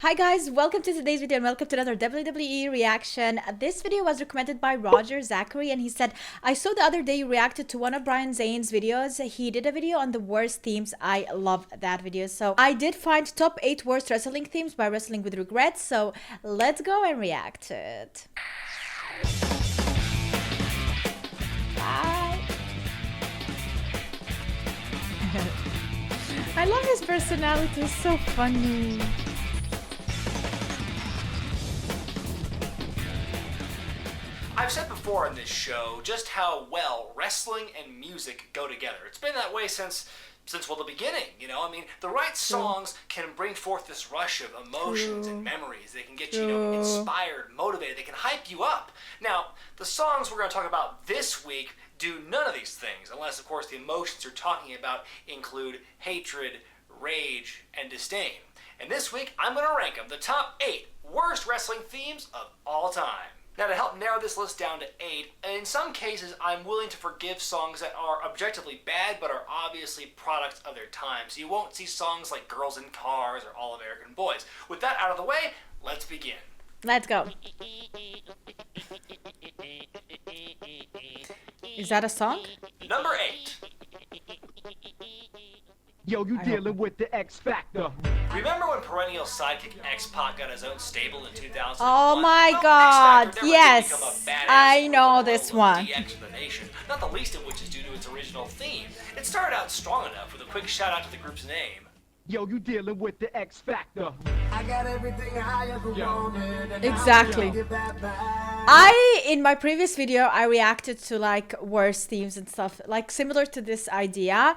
Hi guys, welcome to today's video and welcome to another WWE reaction. This video was recommended by Roger Zachary and he said, I saw the other day you reacted to one of Brian Zane's videos. He did a video on the worst themes. I love that video. So I did find top 8 worst wrestling themes by Wrestling with Regrets. So let's go and react to it. Bye. I love his personality, it's so funny. I've said before on this show just how well wrestling and music go together. It's been that way since the beginning, you know? I mean, the right songs can bring forth this rush of emotions and memories. They can get you, inspired, motivated. They can hype you up. Now, the songs we're going to talk about this week do none of these things, unless, of course, the emotions you're talking about include hatred, rage, and disdain. And this week, I'm going to rank them the top 8 worst wrestling themes of all time. Now, to help narrow this list down to 8, in some cases, I'm willing to forgive songs that are objectively bad but are obviously products of their time. So you won't see songs like Girls in Cars or All American Boys. With that out of the way, let's begin. Let's go. Is that a song? Number 8. Yo, you dealing with the X Factor. Remember when perennial sidekick X-Pac got his own stable in 2001? Oh my Well, God, X-Factor never yes, did become a badass I know role this model one. DX for the nation, not the least of which is due to its original theme. It started out strong enough with a quick shout out to the group's name. Yo, you dealing with the X Factor. I got everything I ever wanted. And Exactly. In my previous video, I reacted to like worst themes and stuff, like similar to this idea.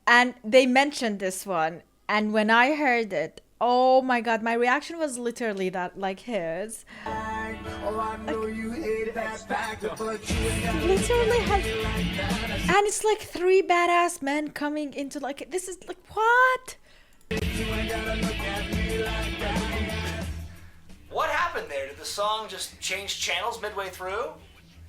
And they mentioned this one. And when I heard it, oh my God, my reaction was literally that, like his. Oh, I know you hate that factor, but you ain't got Literally has, and it's like 3 badass men coming into like, this is like, what? What happened there? Did the song just change channels midway through?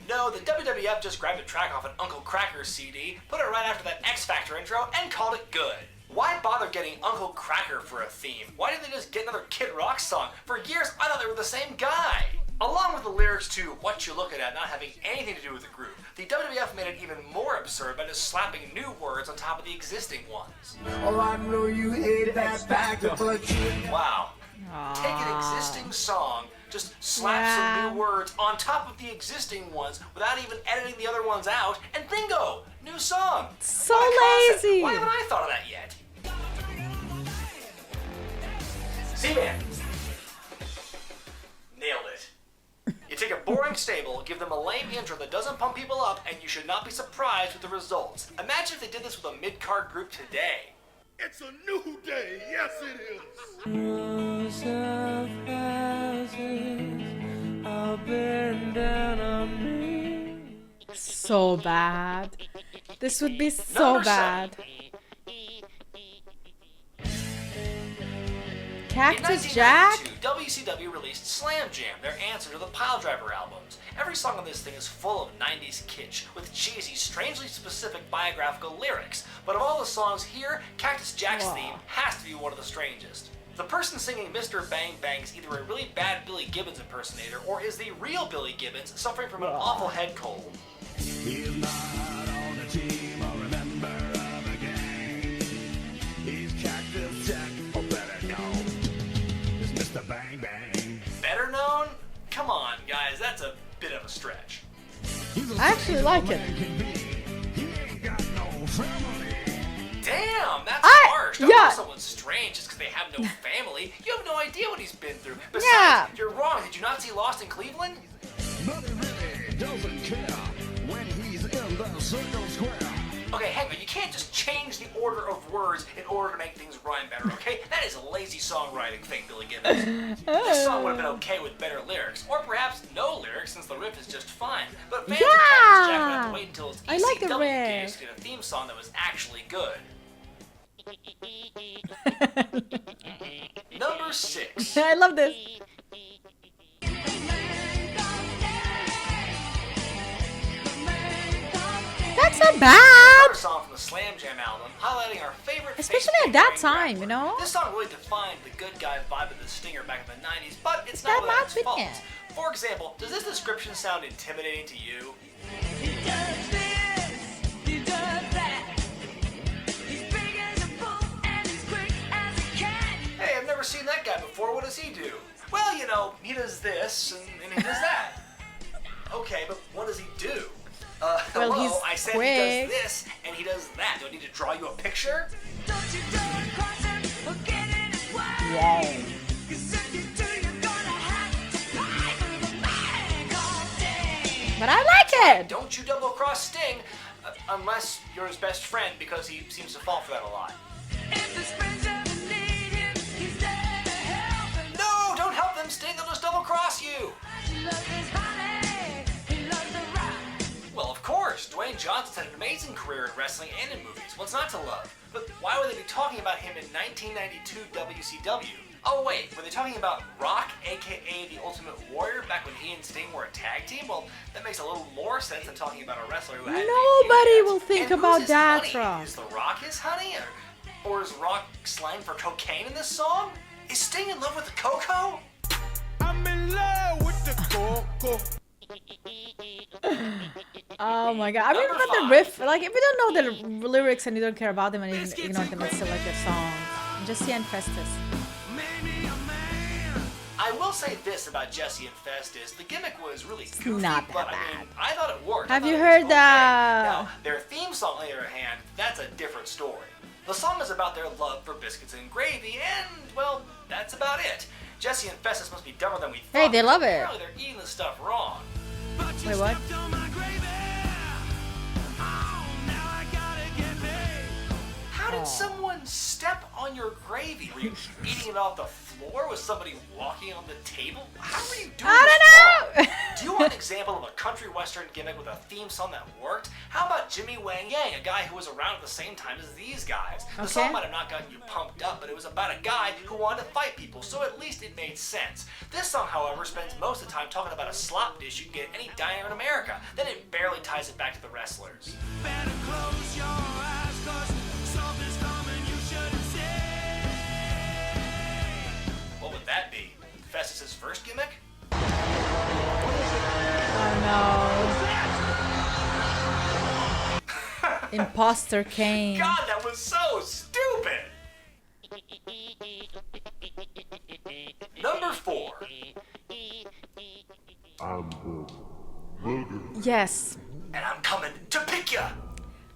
No, the WWF just grabbed a track off an Uncle Kracker CD, put it right after that X Factor intro, and called it good. Why bother getting Uncle Kracker for a theme? Why didn't they just get another Kid Rock song? For years, I thought they were the same guy. Along with the lyrics to What You Lookin' At not having anything to do with the group, the WWF made it even more absurd by just slapping new words on top of the existing ones. Oh, I know you hate that factor, but you ain't got Wow. Take an existing song, just slap some new words on top of the existing ones without even editing the other ones out, and bingo! New song! So What a concept. lazy. Why haven't I thought of that yet? Z-Man. Nailed it. You take a boring stable, give them a lame intro that doesn't pump people up, and you should not be surprised with the results. Imagine if they did this with a mid-card group today. It's a new day, yes it is. So bad. This would be so Number bad. 7. Cactus In Jack? 1992, WCW released Slam Jam, their answer to the Piledriver albums. Every song on this thing is full of 90s kitsch, with cheesy, strangely specific biographical lyrics. But of all the songs here, Cactus Jack's theme has to be one of the strangest. The person singing Mr. Bang Bang is either a really bad Billy Gibbons impersonator, or is the real Billy Gibbons suffering from an awful head cold. He's not on the team or a member of a gang. He's Cactus Jack, or better known as Mr. Bang Bang. Better known? Come on, guys, that's a bit of a stretch. I actually like it. He ain't got no family. Damn, that's I- harsh. Don't yeah. call someone strange just because they have no family. You have no idea what he's been through. Besides, Yeah. you're wrong. Did you not see Lost in Cleveland? But he really doesn't care when he's in the circle square. Okay, hang on. You can't just change the order of words in order to make things rhyme better, okay? That is a lazy songwriting thing, Billy Gibbons. This song would have been okay with better lyrics, or perhaps no lyrics since the riff is just fine. But fans of Cactus Jack would have to wait until his I like the ECW riff. days to get a theme song that was actually good. Number 6. I love this. That's not bad. Another song from the Slam Jam album, highlighting our favorite Especially face at that painting time, you grappler. know? This song really defined the good guy vibe of the Stinger back in the 90s, but it's That not without its much, faults. yeah. For example, does this description sound intimidating to you? Hey, I've never seen that guy before. What does he do? Well, you know, he does this and he does that. Okay, but what does he do? Well, Hello, he's I said quick. he does this and he does that. Do I need to draw you a picture? Wow. But I like it. Don't you double cross Sting unless you're his best friend, because he seems to fall for that a lot. No, don't help them, Sting. They'll just double cross you. Well, of course, Dwayne Johnson's had an amazing career in wrestling and in movies. What's not to love? But why would they be talking about him in 1992 WCW? Oh wait, were they talking about Rock, aka the Ultimate Warrior, back when he and Sting were a tag team? Well, that makes a little more sense than talking about a wrestler who had Nobody will think and about who's his that, honey? Rock. Is the Rock his honey? Or is Rock slang for cocaine in this song? Is Sting in love with the Coco? I'm in love with the coco. Oh my god. I mean, Number but the 5. riff, like, if you don't know the lyrics and you don't care about them and you ignore them, it's still like a song. Jesse and Festus. I will say this about Jesse and Festus. The gimmick was really goofy, not that but bad. I mean, I thought it worked. Have I thought you it was heard okay. the- Now, their theme song, on the other hand, that's a different story. The song is about their love for biscuits and gravy, and, well, that's about it. Jesse and Festus must be dumber than we thought. Hey, they love it. Apparently they're eating this stuff wrong. Wait, what? How did someone step on your gravy? Were you eating it off the floor? Was somebody walking on the table? How are you doing I don't this know. wrong? Do you want an example of a country western gimmick with a theme song that worked? How about Jimmy Wang Yang, a guy who was around at the same time as these guys? The Okay. song might have not gotten you pumped up, but it was about a guy who wanted to fight people, so at least it made sense. This song, however, spends most of the time talking about a slop dish you can get at any diner in America. Then it barely ties it back to the wrestlers. Better close your eyes, 'cause something's coming you shouldn't say. What would that be? Festus's first gimmick? Oh no. Imposter Kane. God, that was so stupid! Number 4. Yes. And I'm coming to pick ya!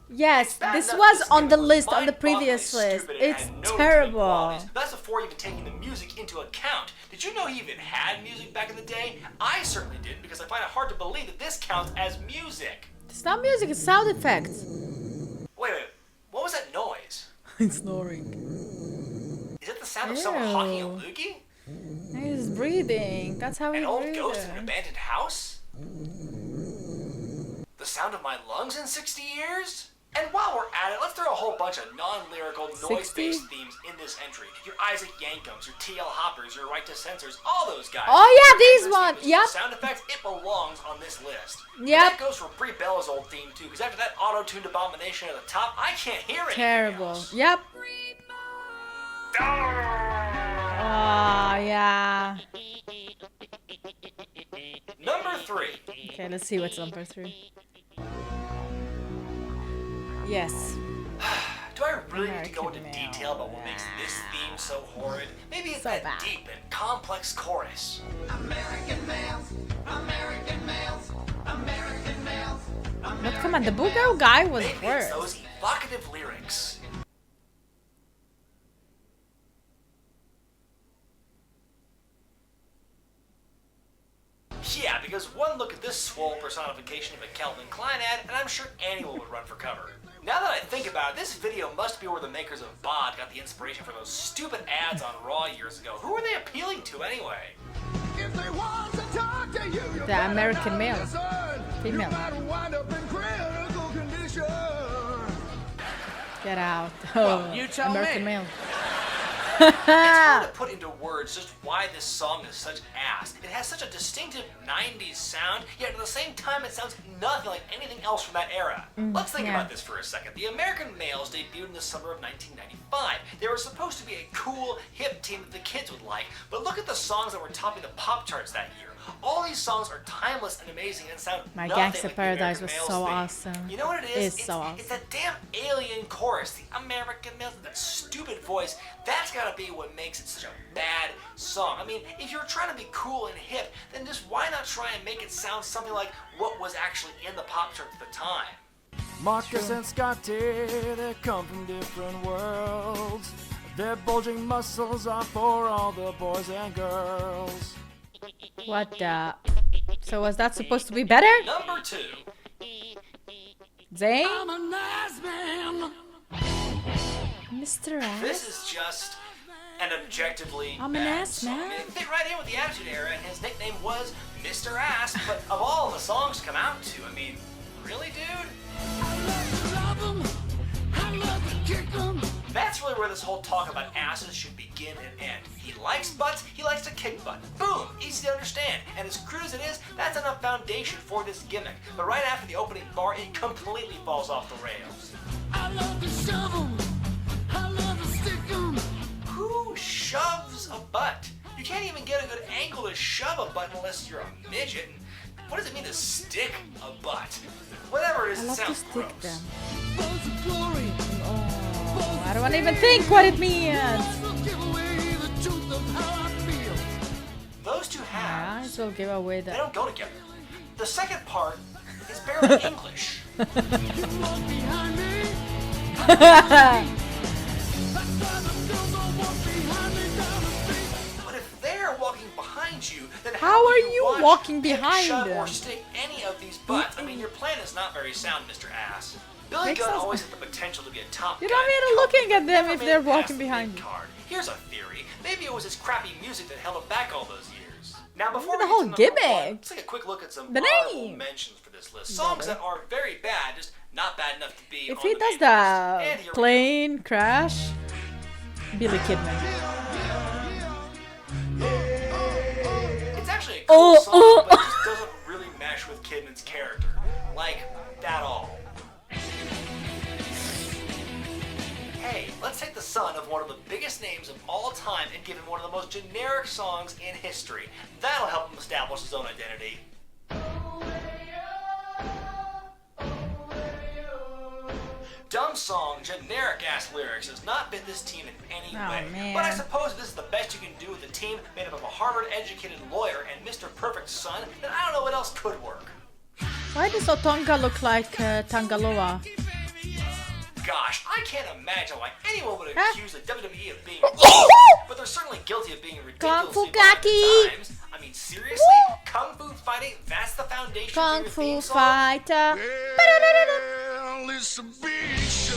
Yes, Bad this enough was this on the gimmick list, on the mind-bogglingly previous list. stupid and It's had no unique terrible. qualities. That's before even taking the music into account. Did you know he even had music back in the day? I certainly did, because I find it hard to believe that this counts as music. It's not music, it's sound effects. Wait, what was that noise? It's snoring. Is it the sound of someone hawking a Ew. loogie? He's breathing. That's how he An old ghost in an breathes. abandoned house? The sound of my lungs in 60 years? And while we're at it, let's throw a whole bunch of non-lyrical, 60? noise-based themes in this entry. Your Isaac Yankums, your TL Hoppers, your Right to Censors, all those guys. Oh yeah, these Those ones. themes, Yep. Sound effects, it belongs on this list. And Yep. that goes for Brie Bella's old theme too, because after that auto-tuned abomination at the top, I can't hear anything Terrible. else. Yep. Ah! Oh yeah. Number 3. Okay, let's see what's number 3. Yes. Do I really need to go into American detail about what makes this theme so horrid? Maybe it's So that bad. deep and complex chorus. American males, American males, American males. But come on, the Booger guy was Maybe it's worse. those evocative lyrics. Yeah, because one look at this swole personification of a Calvin Klein ad, and I'm sure anyone would run for cover. Now that I think about it, this video must be where the makers of BOD got the inspiration for those stupid ads on Raw years ago. Who were they appealing to anyway? If they want to talk to you, you The American male. Female. wind up in critical condition. Get out. Oh, you tell American me. male. It's hard to put into words just why this song is such ass. It has such a distinctive 90s sound, yet at the same time it sounds nothing like anything else from that era. Let's think about this for a second. The American Males debuted in the summer of 1995. They were supposed to be a cool, hip team that the kids would like, but look at the songs that were topping the pop charts that year. All these songs are timeless and amazing and sound My nothing Gangsta like the Paradise American was Males so theme. awesome. You know what it is? It's so awesome. It's that damn alien chorus, the American Males, that stupid voice. That's gotta be what makes it such a bad song. I mean, if you're trying to be cool and hip, then just why not try and make it sound something like what was actually in the pop charts at the time? Marcus and Scotty, they come from different worlds. Their bulging muscles are for all the boys and girls. What the? So was that supposed to be better? Number 2. Zayn? I'm a nice man. Mr. Ass? This is just an objectively I'm an bad ass song. man. I mean, it fit right in with the Attitude Era, and his nickname was Mr. Ass. But of all the songs to come out to, I mean, really, dude? That's really where this whole talk about asses should begin and end. He likes butts, he likes to kick butt. Boom! Easy to understand. And as crude as it is, that's enough foundation for this gimmick. But right after the opening bar, it completely falls off the rails. I love to shove 'em. I love to stick 'em. Who shoves a butt? You can't even get a good angle to shove a butt unless you're a midget. And what does it mean to stick a butt? Whatever it is, I it love to sounds stick gross. them. Buzz of glory. Oh, I don't want to even think what it means. Buzz will give away the truth of how I feel. Those two halves, Eyes will give away they the. don't go together. The second part is barely English. You walk behind me. That's why the girls all walk behind me down the street. But if they're walking behind you, then How will are you watch walking him behind shove them? or stick any of these butts? I mean, your plan is not very sound, Mr. Ass. Billy Makes Gunn sense. always had the potential to be a top You're guy. not even in looking at them Never if made they're it past walking the behind big you. card. Here's a theory. Maybe it was his crappy music that held him back all those years. Now, before The we get whole to number one, gimmick. let's take a quick look at some The honorable name. mentions for this list. Songs that are very bad, just not bad enough to be If on he the does main list. And the here we go. plane crash, Billy Kidman. It's actually a cool Oh, song, oh. but it just doesn't really mesh with Kidman's character. Like, at all. Hey, let's take the son of one of the biggest names of all time and give him one of the most generic songs in history. That'll help him establish his own identity. Dumb song, generic ass lyrics does not fit this team in any Oh, way. man. But I suppose if this is the best you can do with a team made up of a Harvard-educated lawyer and Mr. Perfect's son, then I don't know what else could work. Why does Otonga look like Tangaloa? Gosh, I can't imagine why anyone would Huh? accuse the WWE of being Oh! but they're certainly guilty of being Kung Fu ridiculously behind Kaki. the times. I mean, seriously? Kung Fu fighting, that's the foundation Kung for your Fu theme song? Fighter. Well, it's a big show.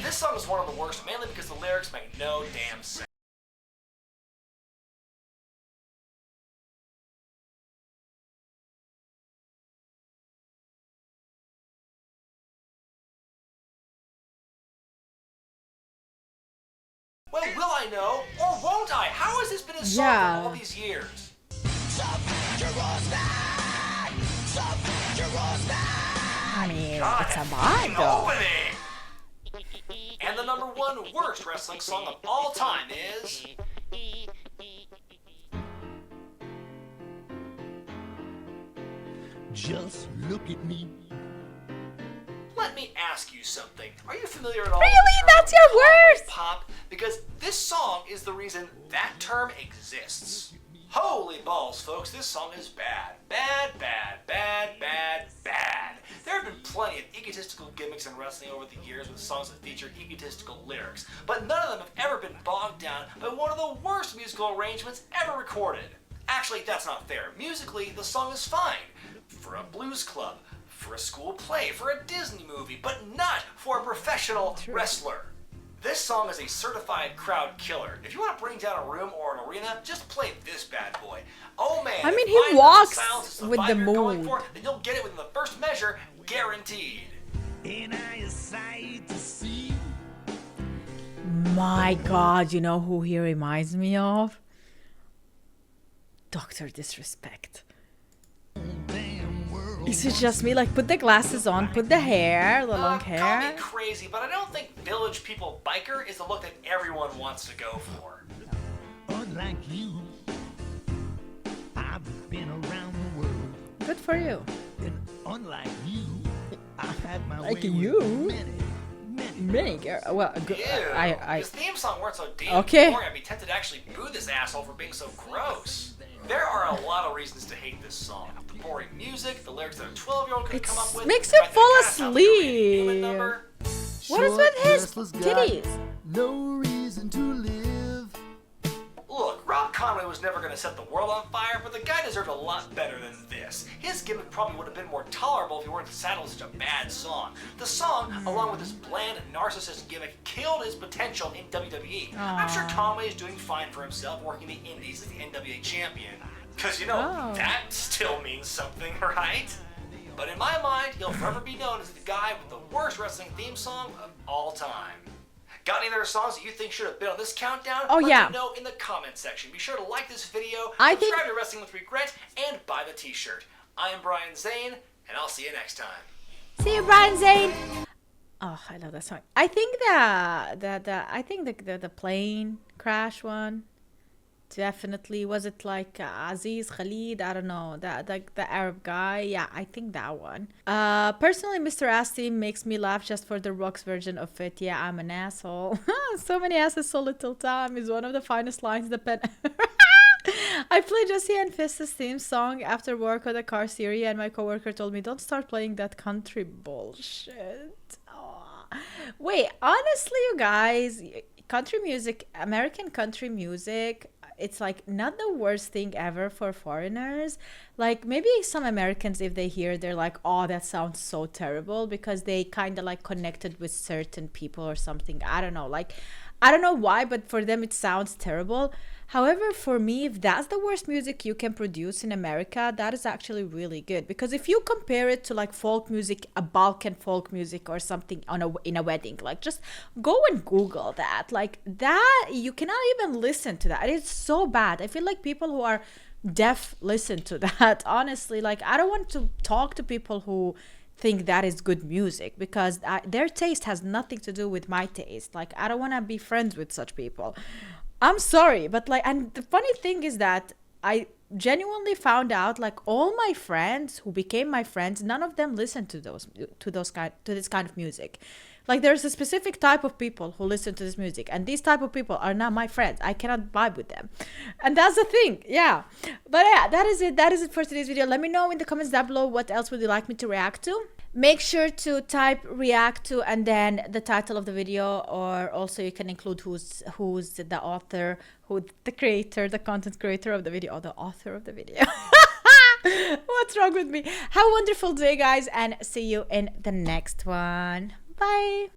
This song is one of the worst, mainly because the lyrics make no damn sense. Well, will I know, or won't I? How has this been a song Yeah. for all these years? I mean, God, it's a that vibe though. opening! And the number one worst wrestling song of all time is... Just look at me. Let me ask you something. Are you familiar at all Really? with the term That's your Conway worst? pop? Because this song is the reason that term exists. Holy balls, folks, this song is bad. Bad, bad, bad, bad, bad. There have been plenty of egotistical gimmicks in wrestling over the years with songs that feature egotistical lyrics, but none of them have ever been bogged down by one of the worst musical arrangements ever recorded. Actually, that's not fair. Musically, the song is fine. For a blues club, for a school play, for a Disney movie, but not for a professional wrestler. This song is a certified crowd killer. If you want to bring down a room or an arena, just play this bad boy. Oh man, I mean, if he Mind walks Sounds is the with vibe the you're going mood. for, then you'll get it within the first measure, guaranteed. Ain't I a sight to see? my god, you know who he reminds me of? Dr. Disrespect. Is it just me? Like, put the glasses on, put the hair, the long Call hair. me crazy, but I don't think Village People Biker is the look that everyone wants to go for. Unlike you, I've been around the world. Good for you. And unlike you, I've had my Like way you? with Many girl. Well, Ew, I. his theme song weren't so damn Okay. boring, I'd be tempted to actually boo this asshole for being so gross. There are a lot of reasons to hate this song. The boring music, the lyrics that a 12-year-old could come up with. Makes the you fact that fall it kinda sounds like a Randy Newman asleep. number. What is with his titties? No reason to live. Look, Rob Conway was never going to set the world on fire, but the guy deserved a lot better than this. His gimmick probably would have been more tolerable if he weren't saddled with such a bad song. The song, along with his bland narcissist gimmick, killed his potential in WWE. I'm sure Conway is doing fine for himself working the indies as the NWA champion. Because, you know, that still means something, right? But in my mind, he'll forever be known as the guy with the worst wrestling theme song of all time. Got any other songs that you think should have been on this countdown? Oh, yeah. Let me know in the comment section. Be sure to like this video, I subscribe think- to Wrestling with Regret, and buy the t-shirt. I am Brian Zane, and I'll see you next time. See you, Brian Zane. Oh, I love that song. I think the plane crash one. Definitely. Was it like Aziz Khalid? I don't know. The Arab guy. Yeah, I think that one. Personally, Mr. Asti makes me laugh just for the Rock's version of it. Yeah, I'm an asshole. So many asses, so little time is one of the finest lines the pen. I played Jesse and Festus theme song after work on the car series, and my coworker told me, don't start playing that country bullshit. Aw. Wait, honestly, you guys, country music, American country music, it's like not the worst thing ever for foreigners. Like maybe some Americans, if they hear, they're like, oh, that sounds so terrible, because they kind of like connected with certain people or something. I don't know. Like, I don't know why, but for them it sounds terrible. However, for me, if that's the worst music you can produce in America, that is actually really good. Because if you compare it to like folk music, a Balkan folk music or something in a wedding, like just go and Google that. Like that, you cannot even listen to that. It's so bad. I feel like people who are deaf listen to that. Honestly, like I don't want to talk to people who think that is good music, because their taste has nothing to do with my taste. Like I don't want to be friends with such people. I'm sorry, but like, and the funny thing is that I genuinely found out like all my friends who became my friends, none of them listen to this kind of music. Like there's a specific type of people who listen to this music, and these type of people are not my friends. I cannot vibe with them, and that's the thing. Yeah, but yeah, that is it for today's video. Let me know in the comments down below what else would you like me to react to. Make sure to type react to and then the title of the video, or also you can include who's the author, who the creator, the content creator of the video, or the author of the video. What's wrong with me? Have a wonderful day, guys, and see you in the next one. Bye.